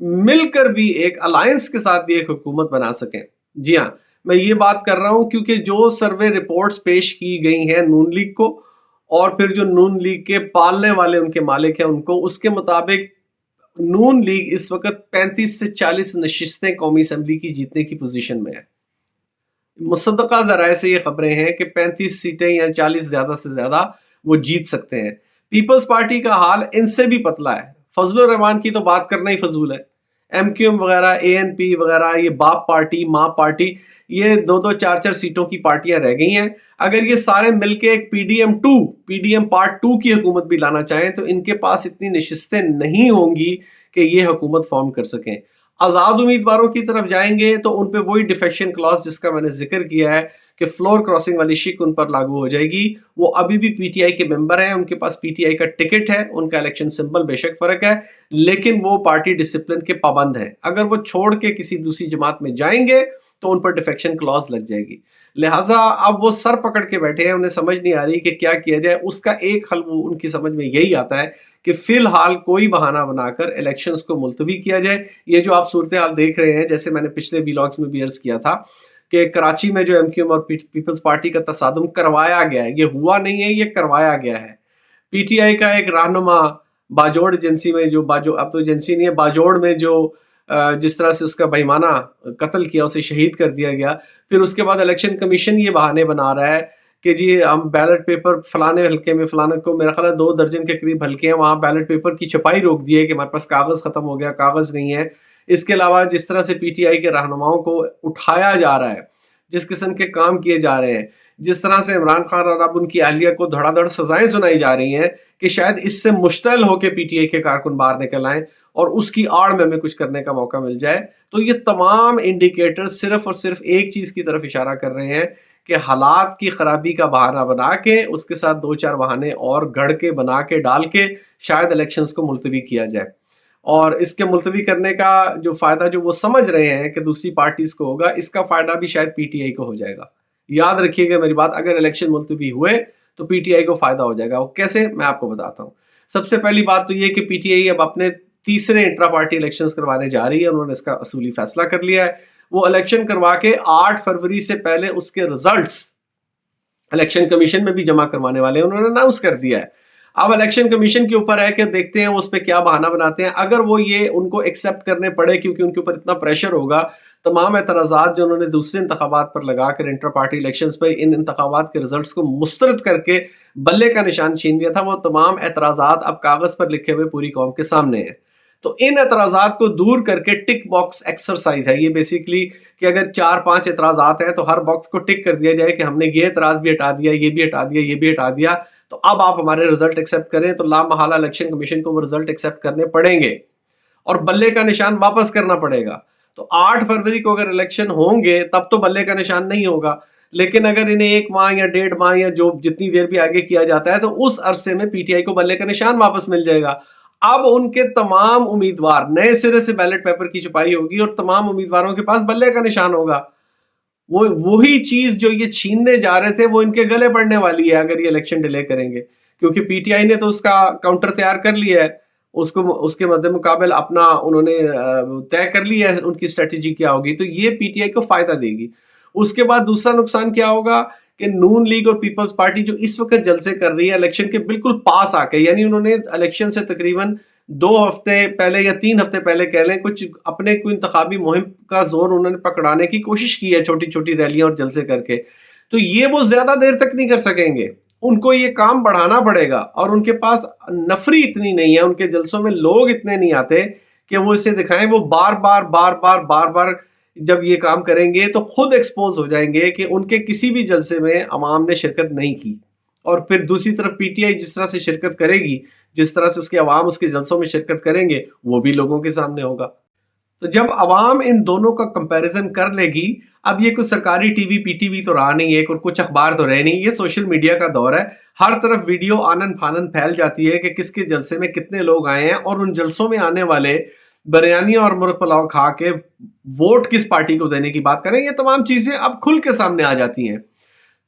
مل کر بھی ایک الائنس کے ساتھ بھی ایک حکومت بنا سکیں. جی ہاں، میں یہ بات کر رہا ہوں کیونکہ جو سروے رپورٹس پیش کی گئی ہیں نون لیگ کو اور پھر جو نون لیگ کے پالنے والے ان کے مالک ہیں ان کو، اس کے مطابق نون لیگ اس وقت 35 سے 40 نشستیں قومی اسمبلی کی جیتنے کی پوزیشن میں ہے. مصدقہ ذرائع سے یہ خبریں ہیں کہ 35 سیٹیں یا 40 زیادہ سے زیادہ وہ جیت سکتے ہیں. پیپلز پارٹی کا حال ان سے بھی پتلا ہے. فضل الرحمان کی تو بات کرنا ہی فضول ہے. ایم کیو ایم وغیرہ، اے این پی وغیرہ، یہ باپ پارٹی ماں پارٹی، یہ 2-2 4-4 سیٹوں کی پارٹیاں رہ گئی ہیں. اگر یہ سارے مل کے ایک پی ڈی ایم پارٹ 2 کی حکومت بھی لانا چاہیں تو ان کے پاس اتنی نشستیں نہیں ہوں گی کہ یہ حکومت فارم کر سکیں. آزاد امیدواروں کی طرف جائیں گے تو ان پہ وہی ڈیفیکشن کلاس جس کا میں نے ذکر کیا ہے کہ فلور کراسنگ والی شک ان پر لاگو ہو جائے گی. وہ ابھی بھی پی ٹی آئی کے ممبر ہیں، ان کے پاس پی ٹی آئی کا ٹکٹ ہے، ان کا الیکشن سمبل بے شک فرق ہے، لیکن وہ پارٹی ڈسپلن کے پابند ہیں. اگر وہ چھوڑ کے کسی دوسری جماعت میں جائیں گے تو ان پر ڈیفیکشن کلاس لگ جائے گی. لہٰذا اب وہ سر پکڑ کے بیٹھے ہیں، انہیں سمجھ نہیں آ رہی کہ کیا کیا جائے. اس کا ایک حل ان کی سمجھ میں یہی آتا ہے کہ فی الحال کوئی بہانہ بنا کر الیکشنز کو ملتوی کیا جائے. یہ جو آپ صورتحال دیکھ رہے ہیں، جیسے میں نے پچھلے ویلاگز میں بھی عرض کیا تھا کہ کراچی میں جو ایم کیو ایم اور پیپلز پارٹی کا تصادم کروایا گیا ہے، یہ ہوا نہیں ہے، یہ کروایا گیا ہے. پی ٹی آئی کا ایک رہنما باجوڑ ایجنسی میں اب تو ایجنسی نہیں ہے، باجوڑ میں جو جس طرح سے اس کا بےمانہ قتل کیا، اسے شہید کر دیا گیا. پھر اس کے بعد الیکشن کمیشن یہ بہانے بنا رہا ہے کہ جی ہم بیلٹ پیپر فلانے حلقے میں، فلانے کو میرا خیال ہے 2 درجن کے قریب حلقے ہیں، وہاں بیلٹ پیپر کی چھپائی روک دی ہے کہ ہمارے پاس کاغذ ختم ہو گیا، کاغذ نہیں ہے. اس کے علاوہ جس طرح سے پی ٹی آئی کے رہنماؤں کو اٹھایا جا رہا ہے، جس قسم کے کام کیے جا رہے ہیں، جس طرح سے عمران خان اور اب ان کی اہلیہ کو دھڑا دھڑ سزائیں سنائی جا رہی ہیں کہ شاید اس سے مشتعل ہو کے پی ٹی آئی کے کارکن باہر نکل آئیں اور اس کی آڑ میں ہمیں کچھ کرنے کا موقع مل جائے. تو یہ تمام انڈیکیٹر صرف اور صرف ایک چیز کی طرف اشارہ کر رہے ہیں کہ حالات کی خرابی کا بہانہ بنا کے اس کے ساتھ 2-4 بہانے اور گڑھ کے بنا کے ڈال کے شاید الیکشنز کو ملتوی کیا جائے. اور اس کے ملتوی کرنے کا جو فائدہ جو وہ سمجھ رہے ہیں کہ دوسری پارٹیز کو ہوگا، اس کا فائدہ بھی شاید پی ٹی آئی کو ہو جائے گا. یاد رکھیے گا میری بات، اگر الیکشن ملتوی ہوئے تو پی ٹی آئی کو فائدہ ہو جائے گا. وہ کیسے، میں آپ کو بتاتا ہوں. سب سے پہلی بات تو یہ کہ پی ٹی آئی اب اپنے تیسرے انٹرا پارٹی الیکشنز کروانے جا رہی ہے. انہوں نے اس کا اصولی فیصلہ کر لیا ہے. وہ الیکشن کروا کے 8 فروری سے پہلے اس کے ریزلٹس الیکشن کمیشن میں بھی جمع کروانے والے ہیں. انہوں نے اناؤنس کر دیا ہے. اب الیکشن کمیشن کے اوپر ہے کہ دیکھتے ہیں وہ اس پہ کیا بہانہ بناتے ہیں. اگر وہ یہ ان کو ایکسیپٹ کرنے پڑے کیونکہ ان کے اوپر اتنا پریشر ہوگا، تمام اعتراضات جو انہوں نے دوسرے انتخابات پر لگا کر انٹر پارٹی الیکشنز پر ان انتخابات کے ریزلٹس کو مسترد کر کے بلے کا نشان چھین لیا تھا، وہ تمام اعتراضات اب کاغذ پر لکھے ہوئے پوری قوم کے سامنے ہیں. تو ان اعتراضات کو دور کر کے ٹک باکس ایکسرسائز ہے یہ بیسیکلی، کہ اگر 4-5 اعتراضات ہیں تو ہر باکس کو ٹک کر دیا جائے کہ ہم نے یہ اعتراض بھی ہٹا دیا، یہ بھی ہٹا دیا، یہ بھی ہٹا دیا، تو اب آپ ہمارے رزلٹ ایکسیپٹ کریں. تو لامحالہ الیکشن کمیشن کو وہ رزلٹ ایکسیپٹ کرنے پڑیں گے اور بلے کا نشان واپس کرنا پڑے گا. تو 8 فروری کو اگر الیکشن ہوں گے تب تو بلے کا نشان نہیں ہوگا، لیکن اگر انہیں 1 ماہ یا 1.5 ماہ یا جو جتنی دیر بھی آگے کیا جاتا ہے تو اس عرصے میں پی ٹی آئی کو بلے کا نشان واپس مل جائے گا. اب ان کے تمام امیدوار نئے سرے سے بیلٹ پیپر کی چھپائی ہوگی اور تمام امیدواروں کے پاس بلے کا نشان ہوگا. وہی چیز جو یہ چھیننے جا رہے تھے وہ ان کے گلے پڑنے والی ہے اگر یہ الیکشن ڈیلے کریں گے، کیونکہ پی ٹی آئی نے تو اس کا کاؤنٹر تیار کر لیا ہے. اس کے مد مقابل اپنا انہوں نے طے کر لیا ہے ان کی اسٹریٹجی کیا ہوگی. تو یہ پی ٹی آئی کو فائدہ دے گی. اس کے بعد دوسرا نقصان کیا ہوگا کہ نون لیگ اور پیپلز پارٹی جو اس وقت جلسے کر رہی ہے الیکشن کے بالکل پاس آ کے، یعنی انہوں نے الیکشن سے تقریباً 2 ہفتے پہلے یا 3 ہفتے پہلے کہہ لیں، کچھ اپنے کوئی انتخابی مہم کا زور انہوں نے پکڑانے کی کوشش کی ہے چھوٹی چھوٹی ریلیاں اور جلسے کر کے. تو یہ وہ زیادہ دیر تک نہیں کر سکیں گے، ان کو یہ کام بڑھانا پڑے گا. اور ان کے پاس نفری اتنی نہیں ہے، ان کے جلسوں میں لوگ اتنے نہیں آتے کہ وہ اسے دکھائیں. وہ بار بار جب یہ کام کریں گے تو خود ایکسپوز ہو جائیں گے کہ ان کے کسی بھی جلسے میں عوام نے شرکت نہیں کی. اور پھر دوسری طرف پی ٹی آئی جس طرح سے شرکت کرے گی، جس طرح سے اس کے عوام اس کے جلسوں میں شرکت کریں گے، وہ بھی لوگوں کے سامنے ہوگا. تو جب عوام ان دونوں کا کمپیریزن کر لے گی، اب یہ کچھ سرکاری T V P T V تو رہا نہیں ہے اور کچھ اخبار تو رہے نہیں، یہ سوشل میڈیا کا دور ہے. ہر طرف ویڈیو آنن پھانن پھیل جاتی ہے کہ کس کے جلسے میں کتنے لوگ آئے ہیں اور ان جلسوں میں آنے والے بریانیاں اور مرغ پلاؤ کھا کے ووٹ کس پارٹی کو دینے کی بات کریں. یہ تمام چیزیں اب کھل کے سامنے آ جاتی ہیں.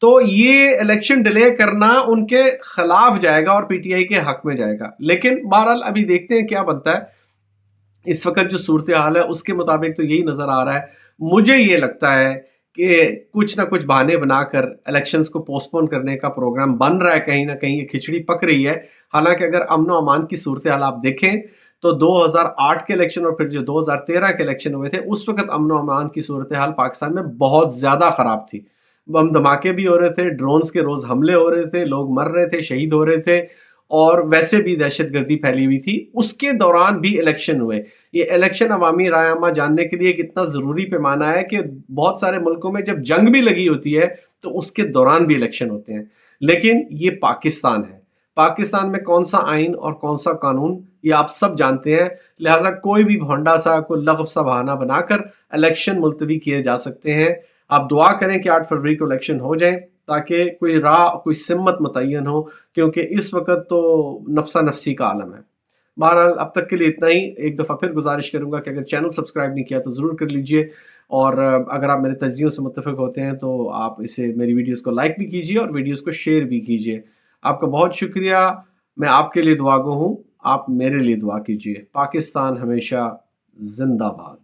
تو یہ الیکشن ڈیلے کرنا ان کے خلاف جائے گا اور پی ٹی آئی کے حق میں جائے گا. لیکن بہرحال ابھی دیکھتے ہیں کیا بنتا ہے. اس وقت جو صورتحال ہے اس کے مطابق تو یہی نظر آ رہا ہے. مجھے یہ لگتا ہے کہ کچھ نہ کچھ بہانے بنا کر الیکشنز کو پوسٹ پون کرنے کا پروگرام بن رہا ہے، کہیں نہ کہیں یہ کھچڑی پک رہی ہے. حالانکہ اگر امن و امان کی صورتحال آپ دیکھیں تو 2008 کے الیکشن اور پھر جو 2013 کے الیکشن ہوئے تھے اس وقت امن و امان کی صورتحال پاکستان میں بہت زیادہ خراب تھی. بم دھماکے بھی ہو رہے تھے، ڈرونز کے روز حملے ہو رہے تھے، لوگ مر رہے تھے، شہید ہو رہے تھے، اور ویسے بھی دہشت گردی پھیلی ہوئی تھی. اس کے دوران بھی الیکشن ہوئے. یہ الیکشن عوامی رائے عامہ جاننے کے لیے ایک اتنا ضروری پیمانہ ہے کہ بہت سارے ملکوں میں جب جنگ بھی لگی ہوتی ہے تو اس کے دوران بھی الیکشن ہوتے ہیں. لیکن یہ پاکستان ہے. پاکستان میں کون سا آئین اور کون سا قانون یہ آپ سب جانتے ہیں. لہٰذا کوئی بھی بھونڈا سا کوئی لغو سا بہانہ بنا کر الیکشن ملتوی کیے جا سکتے ہیں. آپ دعا کریں کہ 8 فروری کو الیکشن ہو جائیں تاکہ کوئی راہ کوئی سمت متعین ہو، کیونکہ اس وقت تو نفسا نفسی کا عالم ہے. بہرحال اب تک کے لیے اتنا ہی. ایک دفعہ پھر گزارش کروں گا کہ اگر چینل سبسکرائب نہیں کیا تو ضرور کر لیجئے، اور اگر آپ میرے تجزیوں سے متفق ہوتے ہیں تو آپ اسے میری ویڈیوز کو لائک بھی کیجئے اور ویڈیوز کو شیئر بھی کیجئے. آپ کا بہت شکریہ. میں آپ کے لیے دعا گو ہوں، آپ میرے لیے دعا کیجئے. پاکستان ہمیشہ زندہ باد.